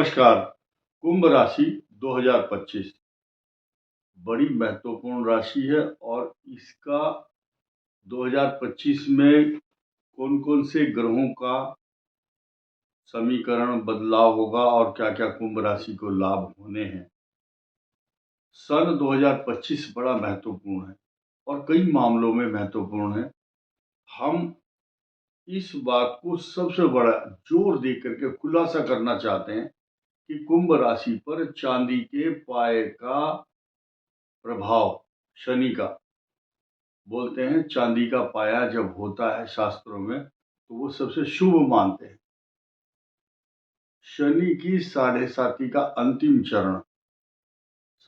नमस्कार। कुंभ राशि 2025 बड़ी महत्वपूर्ण राशि है और इसका 2025 में कौन-कौन से ग्रहों का समीकरण बदलाव होगा और क्या-क्या कुंभ राशि को लाभ होने हैं। सन 2025 बड़ा महत्वपूर्ण है और कई मामलों में महत्वपूर्ण है। हम इस बात को सबसे बड़ा जोर दे करके खुलासा करना चाहते हैं कि कुंभ राशि पर चांदी के पाए का प्रभाव, शनि का, बोलते हैं चांदी का पाया जब होता है शास्त्रों में तो वो सबसे शुभ मानते हैं। शनि की साढ़े साती का अंतिम चरण,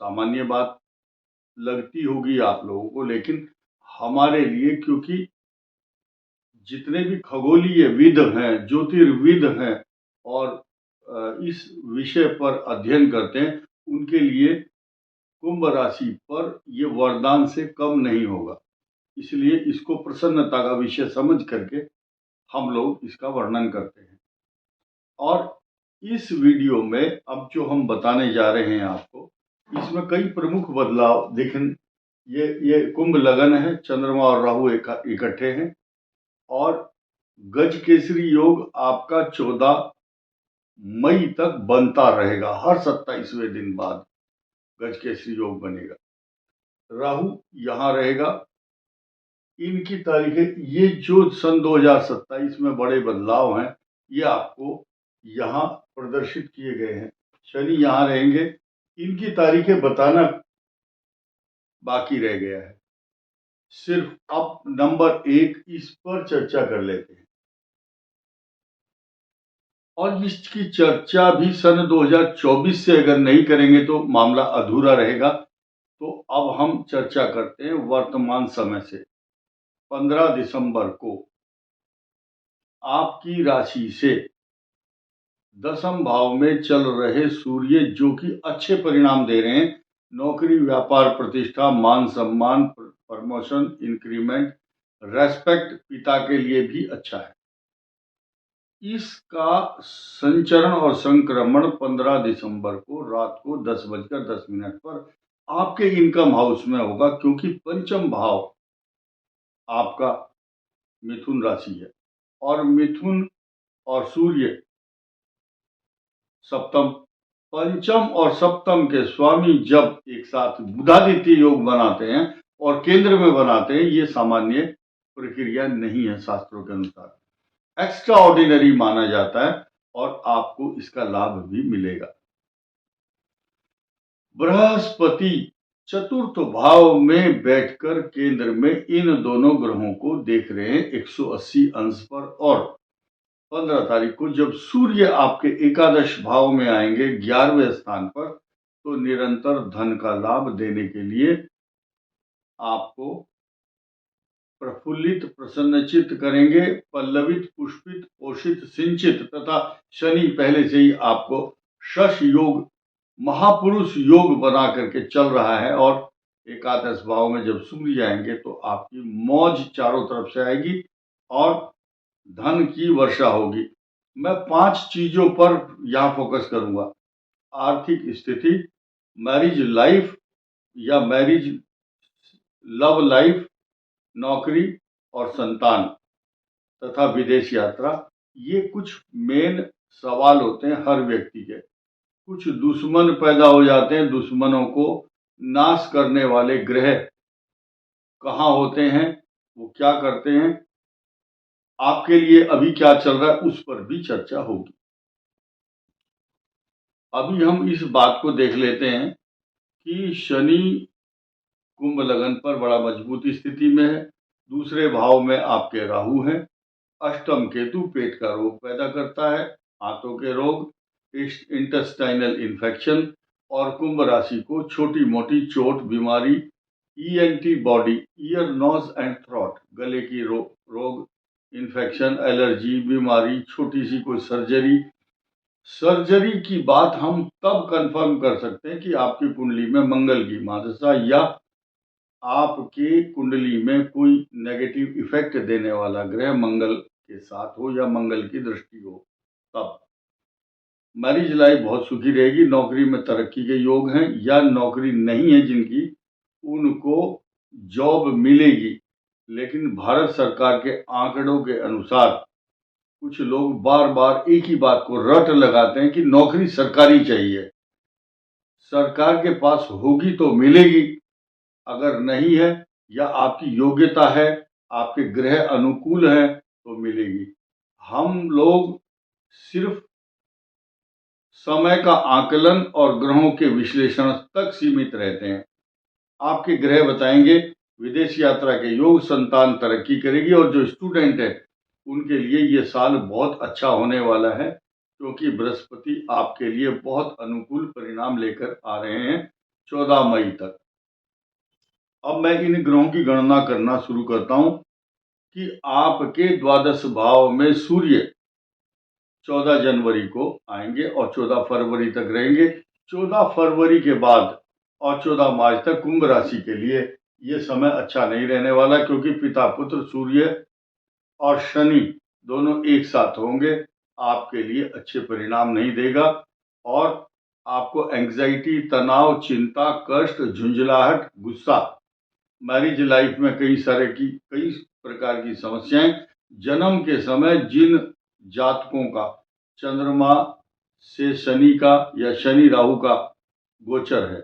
सामान्य बात लगती होगी आप लोगों को, लेकिन हमारे लिए, क्योंकि जितने भी खगोलीय विद हैं, ज्योतिर्विद हैं और इस विषय पर अध्ययन करते हैं, उनके लिए कुंभ राशि पर ये वरदान से कम नहीं होगा। इसलिए इसको प्रसन्नता का विषय समझ करके हम लोग इसका वर्णन करते हैं। और इस वीडियो में अब जो हम बताने जा रहे हैं आपको, इसमें कई प्रमुख बदलाव देखें। ये कुंभ लगन है, चंद्रमा और राहु इकट्ठे हैं और गज केसरी योग आपका 14 मई तक बनता रहेगा। हर 27वें दिन बाद गज केसरी योग बनेगा। राहु यहाँ रहेगा। इनकी तारीखें, ये जो सन 2027 में बड़े बदलाव हैं, ये आपको यहाँ प्रदर्शित किए गए हैं। शनि यहाँ रहेंगे। इनकी तारीखें बताना बाकी रह गया है। सिर्फ अब नंबर 1 इस पर चर्चा कर लेते हैं और इसकी चर्चा भी सन 2024 से अगर नहीं करेंगे तो मामला अधूरा रहेगा। तो अब हम चर्चा करते हैं वर्तमान समय से। 15 दिसंबर को आपकी राशि से 10वें भाव में चल रहे सूर्य, जो कि अच्छे परिणाम दे रहे हैं, नौकरी, व्यापार, प्रतिष्ठा, मान सम्मान, प्रमोशन, इंक्रीमेंट, रेस्पेक्ट, पिता के लिए भी अच्छा है। इसका संचरण और संक्रमण 15 दिसंबर को रात को 10:10 पर आपके इनकम हाउस में होगा, क्योंकि पंचम भाव आपका मिथुन राशि है और मिथुन और सूर्य सप्तम, पंचम और सप्तम के स्वामी जब एक साथ बुधादित्य योग बनाते हैं और केंद्र में बनाते हैं, ये सामान्य प्रक्रिया नहीं है। शास्त्रों के अनुसार एक्स्ट्रा ऑर्डिनरी माना जाता है और आपको इसका लाभ भी मिलेगा। बृहस्पति चतुर्थ भाव में बैठकर केंद्र में इन दोनों ग्रहों को देख रहे हैं 180 अंश पर, और 15 तारीख को जब सूर्य आपके एकादश भाव में आएंगे 11वें स्थान पर, तो निरंतर धन का लाभ देने के लिए आपको प्रफुल्लित, प्रसन्नचित करेंगे। पल्लवित, पुष्पित, पोषित, सिंचित, तथा शनि पहले से ही आपको शश योग, महापुरुष योग बना करके चल रहा है और एकादश भाव में जब सूर्य आएंगे तो आपकी मौज चारों तरफ से आएगी और धन की वर्षा होगी। मैं 5 चीजों पर यहाँ फोकस करूंगा: आर्थिक स्थिति, मैरिज लाइफ या मैरिज लव लाइफ, नौकरी और संतान, तथा विदेश यात्रा। ये कुछ मेन सवाल होते हैं हर व्यक्ति के। कुछ दुश्मन पैदा हो जाते हैं, दुश्मनों को नाश करने वाले ग्रह कहाँ होते हैं, वो क्या करते हैं, आपके लिए अभी क्या चल रहा है, उस पर भी चर्चा होगी। अभी हम इस बात को देख लेते हैं कि शनि कुंभ लगन पर बड़ा मजबूत स्थिति में है। दूसरे भाव में आपके राहु हैं। अष्टम केतु पेट का रोग पैदा करता है, हाथों के रोग, इंटेस्टाइनल इन्फेक्शन, और कुंभ राशि को छोटी मोटी चोट, बीमारी, ENT body, ear, nose and throat, गले की रोग, इन्फेक्शन, एलर्जी, बीमारी, छोटी सी कोई सर्जरी की बात हम तब कंफर्म कर सकते हैं कि आपकी कुंडली में मंगल की महादशा या आपकी कुंडली में कोई नेगेटिव इफेक्ट देने वाला ग्रह मंगल के साथ हो या मंगल की दृष्टि हो, तब। मैरिज लाइफ बहुत सुखी रहेगी। नौकरी में तरक्की के योग हैं, या नौकरी नहीं है जिनकी, उनको जॉब मिलेगी। लेकिन भारत सरकार के आंकड़ों के अनुसार कुछ लोग बार बार एक ही बात को रट लगाते हैं कि नौकरी सरकारी चाहिए। सरकार के पास होगी तो मिलेगी, अगर नहीं है या आपकी योग्यता है, आपके ग्रह अनुकूल हैं तो मिलेगी। हम लोग सिर्फ समय का आकलन और ग्रहों के विश्लेषण तक सीमित रहते हैं। आपके ग्रह बताएंगे विदेश यात्रा के योग, संतान तरक्की करेगी, और जो स्टूडेंट है उनके लिए ये साल बहुत अच्छा होने वाला है, क्योंकि बृहस्पति आपके लिए बहुत अनुकूल परिणाम लेकर आ रहे हैं 14 मई तक। अब मैं इन ग्रहों की गणना करना शुरू करता हूं कि आपके द्वादश भाव में सूर्य 14 जनवरी को आएंगे और 14 फरवरी तक रहेंगे। 14 फरवरी के बाद और 14 मार्च तक कुंभ राशि के लिए ये समय अच्छा नहीं रहने वाला, क्योंकि पिता पुत्र सूर्य और शनि दोनों एक साथ होंगे, आपके लिए अच्छे परिणाम नहीं देगा, और आपको एंग्जाइटी, तनाव, चिंता, कष्ट, झुंझलाहट, गुस्सा, मैरिज लाइफ में कई प्रकार की समस्याएं, जन्म के समय जिन जातकों का चंद्रमा से शनि का या शनि राहु का गोचर है,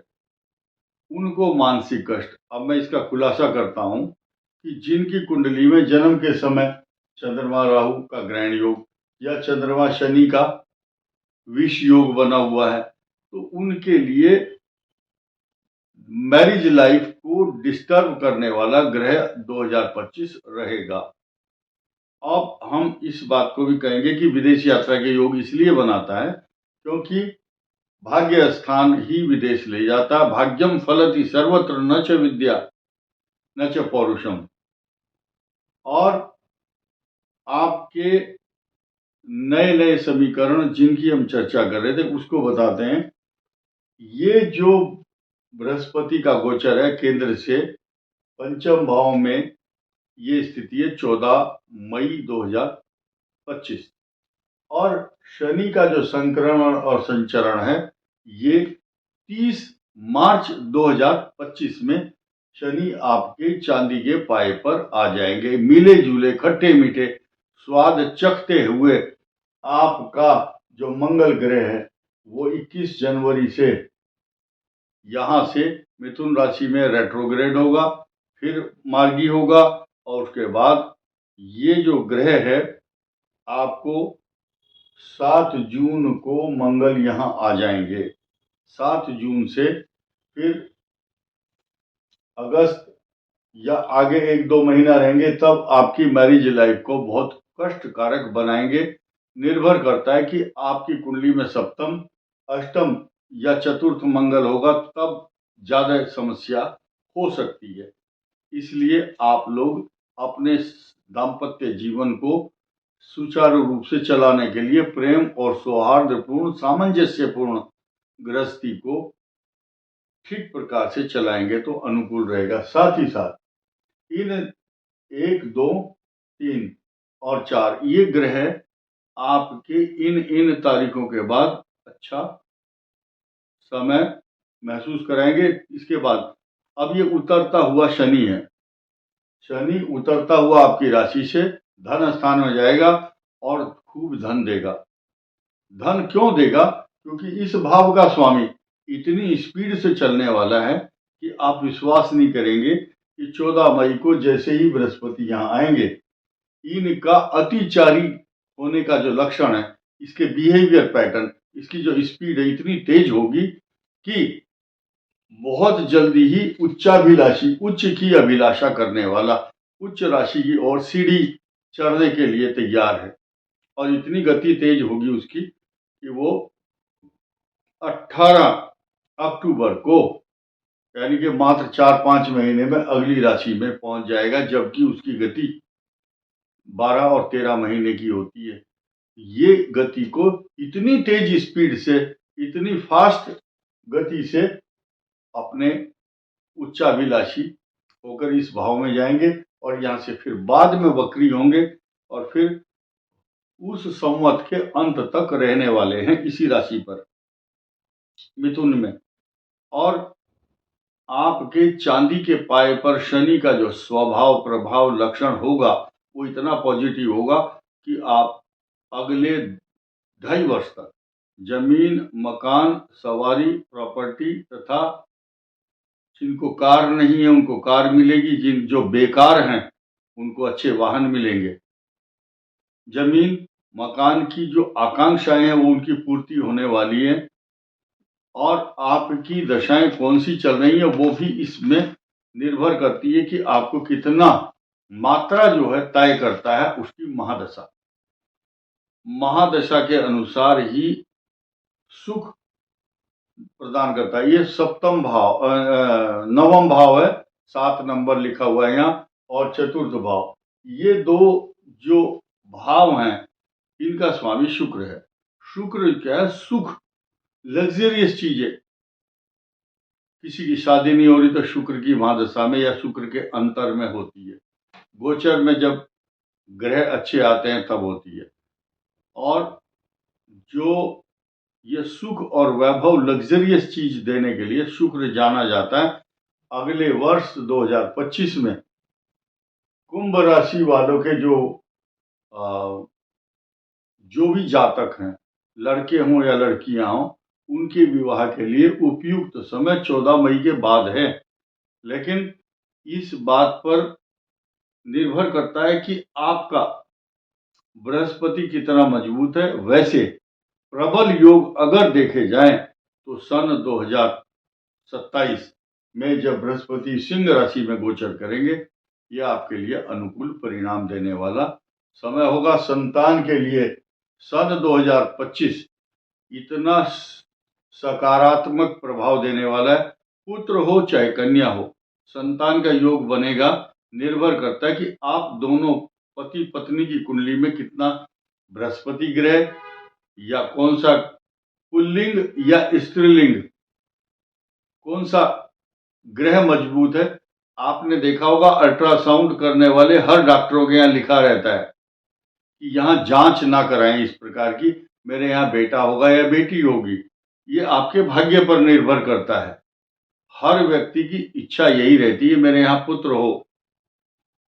उनको मानसिक कष्ट। अब मैं इसका खुलासा करता हूं कि जिनकी कुंडली में जन्म के समय चंद्रमा राहु का ग्रहण योग या चंद्रमा शनि का विष योग बना हुआ है, तो उनके लिए मैरिज लाइफ को डिस्टर्ब करने वाला ग्रह 2025 रहेगा। अब हम इस बात को भी कहेंगे कि विदेश यात्रा के योग इसलिए बनाता है क्योंकि भाग्य स्थान ही विदेश ले जाता है। भाग्यम फलति सर्वत्र न च विद्या न च पौरुषम। और आपके नए नए समीकरण जिनकी हम चर्चा कर रहे थे उसको बताते हैं। ये जो बृहस्पति का गोचर है केंद्र से पंचम भाव में, ये स्थिति है 14 मई 2025, और शनि का जो संक्रमण और संचरण है ये 30 मार्च 2025 में शनि आपके चांदी के पाए पर आ जाएंगे। मिले जुले खट्टे मीठे स्वाद चखते हुए आपका जो मंगल ग्रह है वो 21 जनवरी से यहां से मिथुन राशि में रेट्रोग्रेड होगा, फिर मार्गी होगा, और उसके बाद ये जो ग्रह है आपको 7 जून को मंगल यहां आ जाएंगे। 7 जून से फिर अगस्त या आगे 1-2 महीना रहेंगे, तब आपकी मैरिज लाइफ को बहुत कष्टकारक बनाएंगे। निर्भर करता है कि आपकी कुंडली में सप्तम, अष्टम या चतुर्थ मंगल होगा, तब ज्यादा समस्या हो सकती है। इसलिए आप लोग अपने दाम्पत्य जीवन को सुचारू रूप से चलाने के लिए प्रेम और सौहार्दपूर्ण, सामंजस्यपूर्ण गृहस्थी को ठीक प्रकार से चलाएंगे तो अनुकूल रहेगा। साथ ही साथ इन 1, 2, 3 और 4 ये ग्रह आपके इन तारीखों के बाद अच्छा समय महसूस कराएंगे। इसके बाद अब ये उतरता हुआ शनि है, शनि उतरता हुआ आपकी राशि से धन स्थान में जाएगा और खूब धन देगा। धन क्यों देगा? क्योंकि इस भाव का स्वामी इतनी स्पीड से चलने वाला है कि आप विश्वास नहीं करेंगे कि 14 मई को जैसे ही बृहस्पति यहाँ आएंगे, इनका अतिचारी होने का जो लक्षण है, इसके बिहेवियर पैटर्न, इसकी जो स्पीड है इतनी तेज होगी कि बहुत जल्दी ही उच्च की अभिलाषा करने वाला उच्च राशि की ओर सीढ़ी चढ़ने के लिए तैयार है। और इतनी गति तेज होगी उसकी कि वो 18 अक्टूबर को, यानी कि मात्र 4-5 महीने में अगली राशि में पहुंच जाएगा, जबकि उसकी गति 12 और 13 महीने की होती है। ये गति को इतनी तेज स्पीड से, इतनी फास्ट गति से अपने उच्चाभिलाषी होकर इस भाव में जाएंगे और यहाँ से फिर बाद में वक्री होंगे और फिर उस संवत के अंत तक रहने वाले हैं इसी राशि पर, मिथुन में। और आपके चांदी के पाए पर शनि का जो स्वभाव प्रभाव लक्षण होगा वो इतना पॉजिटिव होगा कि आप अगले 2.5 वर्ष तक जमीन, मकान, सवारी, प्रॉपर्टी तथा जिनको कार नहीं है उनको कार मिलेगी, जो बेकार हैं उनको अच्छे वाहन मिलेंगे। जमीन, मकान की जो आकांक्षाएं हैं वो उनकी पूर्ति होने वाली है। और आपकी दशाएं कौन सी चल रही है वो भी इसमें निर्भर करती है कि आपको कितना मात्रा जो है तय करता है उसकी महादशा। महादशा के अनुसार ही सुख प्रदान करता है। ये सप्तम भाव, नवम भाव है, 7 नंबर लिखा हुआ है यहाँ, और चतुर्थ भाव। ये दो जो भाव हैं इनका स्वामी शुक्र है। शुक्र क्या है? सुख, लग्जरियस चीजें। किसी की शादी नहीं हो रही तो शुक्र की महादशा में या शुक्र के अंतर में होती है। गोचर में जब ग्रह अच्छे आते हैं तब होती है। और जो ये सुख और वैभव, लग्जरियस चीज देने के लिए शुक्र जाना जाता है। अगले वर्ष 2025 में कुंभ राशि वालों के जो भी जातक हैं, लड़के हों या लड़कियां हों, उनके विवाह के लिए उपयुक्त समय 14 मई के बाद है। लेकिन इस बात पर निर्भर करता है कि आपका बृहस्पति कितना मजबूत है। वैसे प्रबल योग अगर देखे जाएं तो सन 2027 में जब बृहस्पति सिंह राशि में गोचर करेंगे, यह आपके लिए अनुकूल परिणाम देने वाला समय होगा। संतान के लिए सन 2025 इतना सकारात्मक प्रभाव देने वाला है। पुत्र हो चाहे कन्या हो, संतान का योग बनेगा। निर्भर करता है कि आप दोनों पति पत्नी की कुंडली में कितना बृहस्पति ग्रह या कौन सा पुल्लिंग या स्त्रीलिंग, कौन सा ग्रह मजबूत है। आपने देखा होगा अल्ट्रासाउंड करने वाले हर डॉक्टरों के यहाँ लिखा रहता है कि यहाँ जांच ना कराएं इस प्रकार की, मेरे यहाँ बेटा होगा या बेटी होगी। ये आपके भाग्य पर निर्भर करता है। हर व्यक्ति की इच्छा यही रहती है मेरे यहाँ पुत्र हो,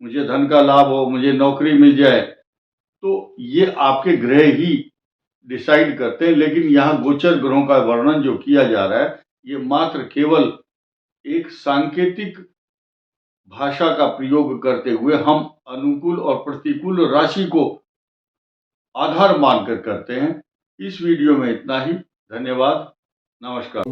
मुझे धन का लाभ हो, मुझे नौकरी मिल जाए। तो ये आपके ग्रह ही डिसाइड करते हैं। लेकिन यहाँ गोचर ग्रहों का वर्णन जो किया जा रहा है ये मात्र केवल एक सांकेतिक भाषा का प्रयोग करते हुए हम अनुकूल और प्रतिकूल राशि को आधार मानकर करते हैं। इस वीडियो में इतना ही। धन्यवाद। नमस्कार।